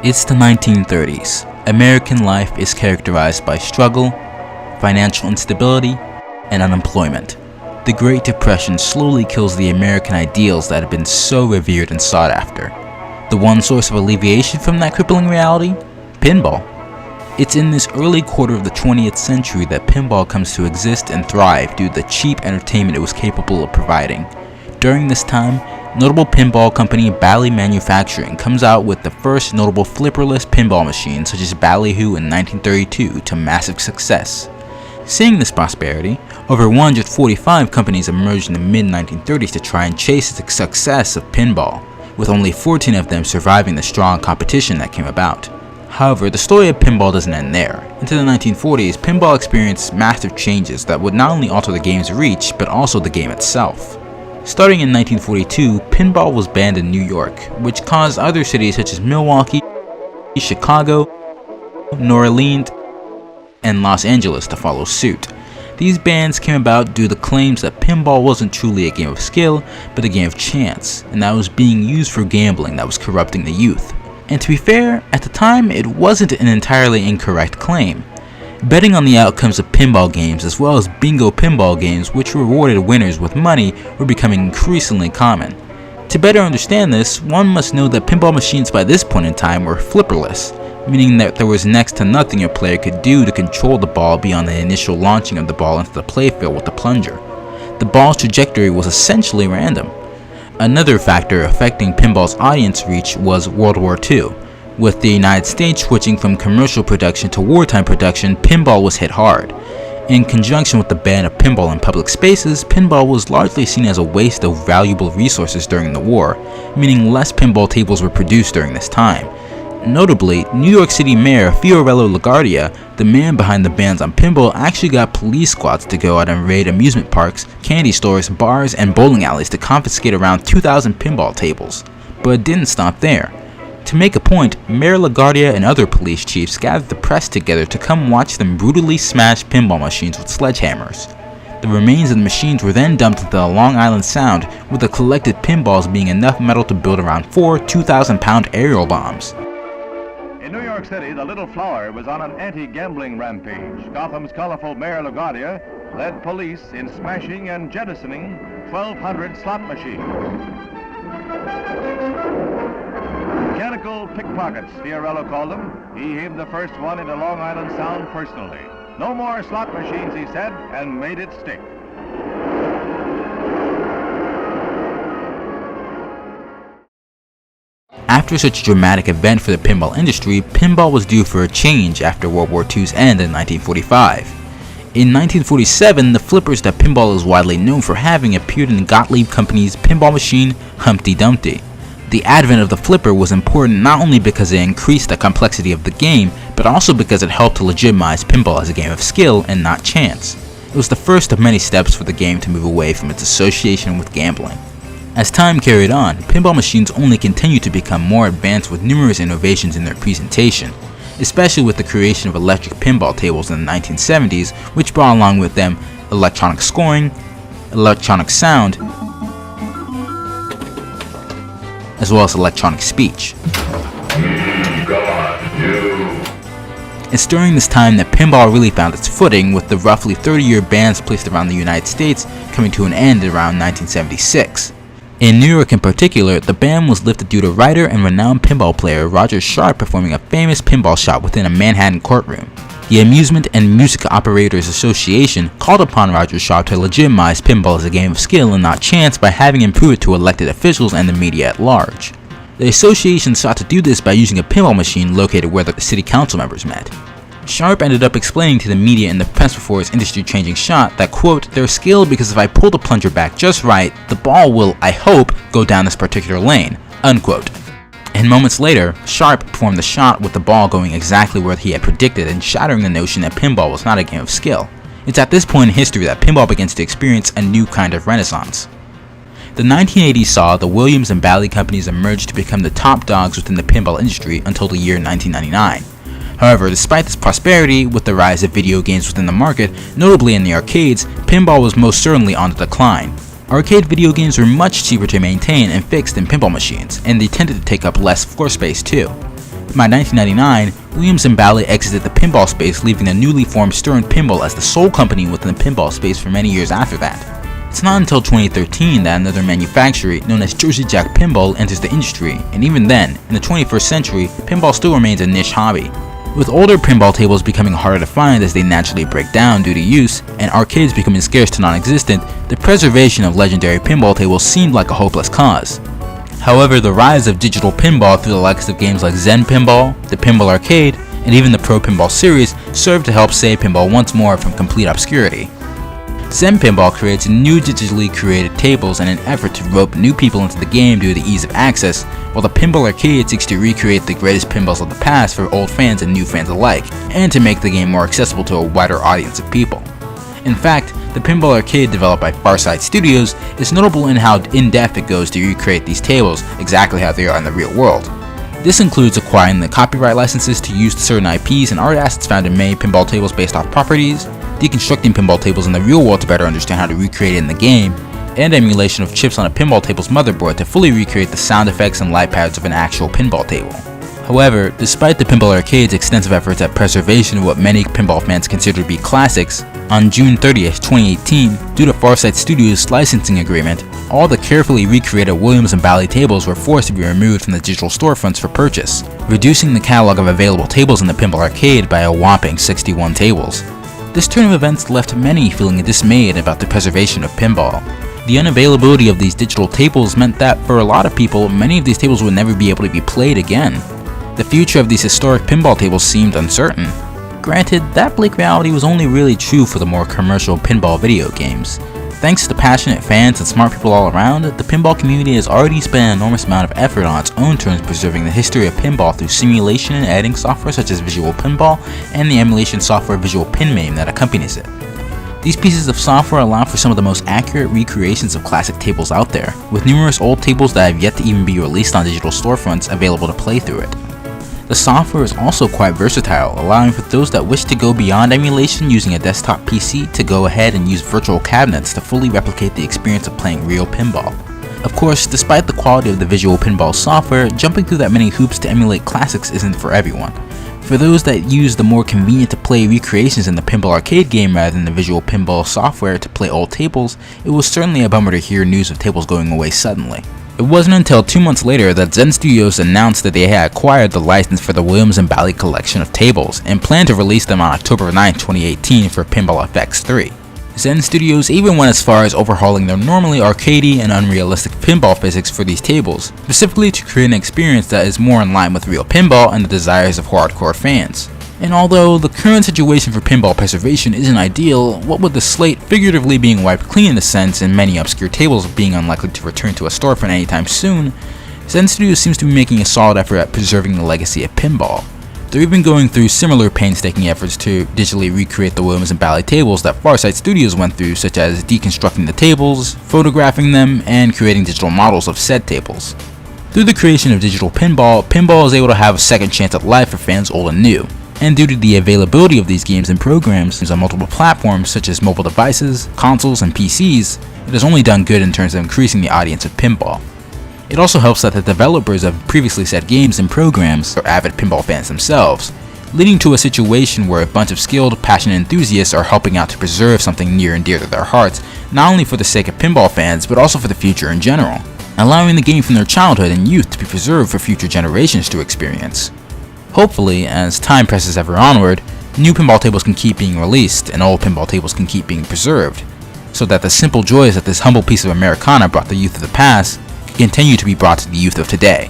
It's the 1930s. American life is characterized by struggle, financial instability, and unemployment. The Great Depression slowly kills the American ideals that have been so revered and sought after. The one source of alleviation from that crippling reality? Pinball. It's in this early quarter of the 20th century that pinball comes to exist and thrive due to the cheap entertainment it was capable of providing. During this time, notable pinball company Bally Manufacturing comes out with the first notable flipperless pinball machine such as Ballyhoo in 1932 to massive success. Seeing this prosperity, over 145 companies emerged in the mid-1930s to try and chase the success of pinball, with only 14 of them surviving the strong competition that came about. However, the story of pinball doesn't end there. Into the 1940s, pinball experienced massive changes that would not only alter the game's reach, but also the game itself. Starting in 1942, pinball was banned in New York, which caused other cities such as Milwaukee, Chicago, New Orleans, and Los Angeles to follow suit. These bans came about due to claims that pinball wasn't truly a game of skill, but a game of chance, and that it was being used for gambling that was corrupting the youth. And to be fair, at the time it wasn't an entirely incorrect claim. Betting on the outcomes of pinball games as well as bingo pinball games which rewarded winners with money were becoming increasingly common. To better understand this, one must know that pinball machines by this point in time were flipperless, meaning that there was next to nothing a player could do to control the ball beyond the initial launching of the ball into the playfield with the plunger. The ball's trajectory was essentially random. Another factor affecting pinball's audience reach was World War II. With the United States switching from commercial production to wartime production, pinball was hit hard. In conjunction with the ban of pinball in public spaces, pinball was largely seen as a waste of valuable resources during the war, meaning less pinball tables were produced during this time. Notably, New York City Mayor Fiorello LaGuardia, the man behind the bans on pinball, actually got police squads to go out and raid amusement parks, candy stores, bars, and bowling alleys to confiscate around 2,000 pinball tables. But it didn't stop there. To make a point, Mayor LaGuardia and other police chiefs gathered the press together to come watch them brutally smash pinball machines with sledgehammers. The remains of the machines were then dumped into the Long Island Sound, with the collected pinballs being enough metal to build around 4 2,000-pound aerial bombs. In New York City, the Little Flower was on an anti-gambling rampage. Gotham's colorful Mayor LaGuardia led police in smashing and jettisoning 1,200 slot machines. Mechanical pickpockets, Fiorello called them. He heaved the first one into Long Island Sound personally. No more slot machines, he said, and made it stick. After such a dramatic event for the pinball industry, pinball was due for a change after World War II's end in 1945. In 1947, the flippers that pinball is widely known for having appeared in the Gottlieb company's pinball machine, Humpty Dumpty. The advent of the flipper was important not only because it increased the complexity of the game, but also because it helped to legitimize pinball as a game of skill and not chance. It was the first of many steps for the game to move away from its association with gambling. As time carried on, pinball machines only continued to become more advanced with numerous innovations in their presentation, especially with the creation of electric pinball tables in the 1970s, which brought along with them electronic scoring, electronic sound, as well as electronic speech. It's during this time that pinball really found its footing, with the roughly 30-year bans placed around the United States coming to an end around 1976. In New York in particular, the ban was lifted due to writer and renowned pinball player Roger Sharpe performing a famous pinball shot within a Manhattan courtroom. The Amusement and Music Operators Association called upon Roger Sharpe to legitimize pinball as a game of skill and not chance by having him prove it to elected officials and the media at large. The association sought to do this by using a pinball machine located where the city council members met. Sharpe ended up explaining to the media and the press before his industry-changing skilled that, quote, "They're skilled because if I pull the plunger back just right, the ball will, I hope, go down this particular lane," unquote. And moments later, Sharpe performed the shot with the ball going exactly where he had predicted and shattering the notion that pinball was not a game of skill. It's at this point in history that pinball begins to experience a new kind of renaissance. The 1980s saw the Williams and Bally companies emerge to become the top dogs within the pinball industry until the year 1999. However, despite this prosperity, with the rise of video games within the market, notably in the arcades, pinball was most certainly on the decline. Arcade video games were much cheaper to maintain and fix than pinball machines, and they tended to take up less floor space too. By 1999, Williams and Bally exited the pinball space, leaving the newly formed Stern Pinball as the sole company within the pinball space for many years after that. It's not until 2013 that another manufacturer known as Jersey Jack Pinball enters the industry, and even then, in the 21st century, pinball still remains a niche hobby. With older pinball tables becoming harder to find as they naturally break down due to use, and arcades becoming scarce to non-existent, the preservation of legendary pinball tables seemed like a hopeless cause. However, the rise of digital pinball through the likes of games like Zen Pinball, the Pinball Arcade, and even the Pro Pinball series served to help save pinball once more from complete obscurity. Zen Pinball creates new digitally created tables in an effort to rope new people into the game due to the ease of access, while the Pinball Arcade seeks to recreate the greatest pinballs of the past for old fans and new fans alike, and to make the game more accessible to a wider audience of people. In fact, the Pinball Arcade developed by Farside Studios is notable in how in-depth it goes to recreate these tables exactly how they are in the real world. This includes acquiring the copyright licenses to use certain IPs and art assets found in many pinball tables based off properties, deconstructing pinball tables in the real world to better understand how to recreate it in the game, and emulation of chips on a pinball table's motherboard to fully recreate the sound effects and light patterns of an actual pinball table. However, despite the Pinball Arcade's extensive efforts at preservation of what many pinball fans consider to be classics, on June 30th, 2018, due to Farside Studios' licensing agreement, all the carefully recreated Williams and Bally tables were forced to be removed from the digital storefronts for purchase, reducing the catalog of available tables in the Pinball Arcade by a whopping 61 tables. This turn of events left many feeling dismayed about the preservation of pinball. The unavailability of these digital tables meant that, for a lot of people, many of these tables would never be able to be played again. The future of these historic pinball tables seemed uncertain. Granted, that bleak reality was only really true for the more commercial pinball video games. Thanks to passionate fans and smart people all around, the pinball community has already spent an enormous amount of effort on its own terms preserving the history of pinball through simulation and editing software such as Visual Pinball and the emulation software Visual Pinmame that accompanies it. These pieces of software allow for some of the most accurate recreations of classic tables out there, with numerous old tables that have yet to even be released on digital storefronts available to play through it. The software is also quite versatile, allowing for those that wish to go beyond emulation using a desktop PC to go ahead and use virtual cabinets to fully replicate the experience of playing real pinball. Of course, despite the quality of the Visual Pinball software, jumping through that many hoops to emulate classics isn't for everyone. For those that use the more convenient to play recreations in the Pinball Arcade game rather than the Visual Pinball software to play old tables, it was certainly a bummer to hear news of tables going away suddenly. It wasn't until 2 months later that Zen Studios announced that they had acquired the license for the Williams and Bally collection of tables and planned to release them on October 9, 2018 for Pinball FX3. Zen Studios even went as far as overhauling their normally arcadey and unrealistic pinball physics for these tables, specifically to create an experience that is more in line with real pinball and the desires of hardcore fans. And although the current situation for pinball preservation isn't ideal, what with the slate figuratively being wiped clean in a sense and many obscure tables being unlikely to return to a storefront anytime soon, Zen Studios seems to be making a solid effort at preserving the legacy of pinball. They're even going through similar painstaking efforts to digitally recreate the Williams and Bally tables that Farside Studios went through, such as deconstructing the tables, photographing them, and creating digital models of said tables. Through the creation of digital pinball, pinball is able to have a second chance at life for fans old and new. And due to the availability of these games and programs on multiple platforms such as mobile devices, consoles, and PCs, it has only done good in terms of increasing the audience of pinball. It also helps that the developers of previously said games and programs are avid pinball fans themselves, leading to a situation where a bunch of skilled, passionate enthusiasts are helping out to preserve something near and dear to their hearts, not only for the sake of pinball fans, but also for the future in general, allowing the game from their childhood and youth to be preserved for future generations to experience. Hopefully, as time presses ever onward, new pinball tables can keep being released and old pinball tables can keep being preserved, so that the simple joys that this humble piece of Americana brought the youth of the past can continue to be brought to the youth of today.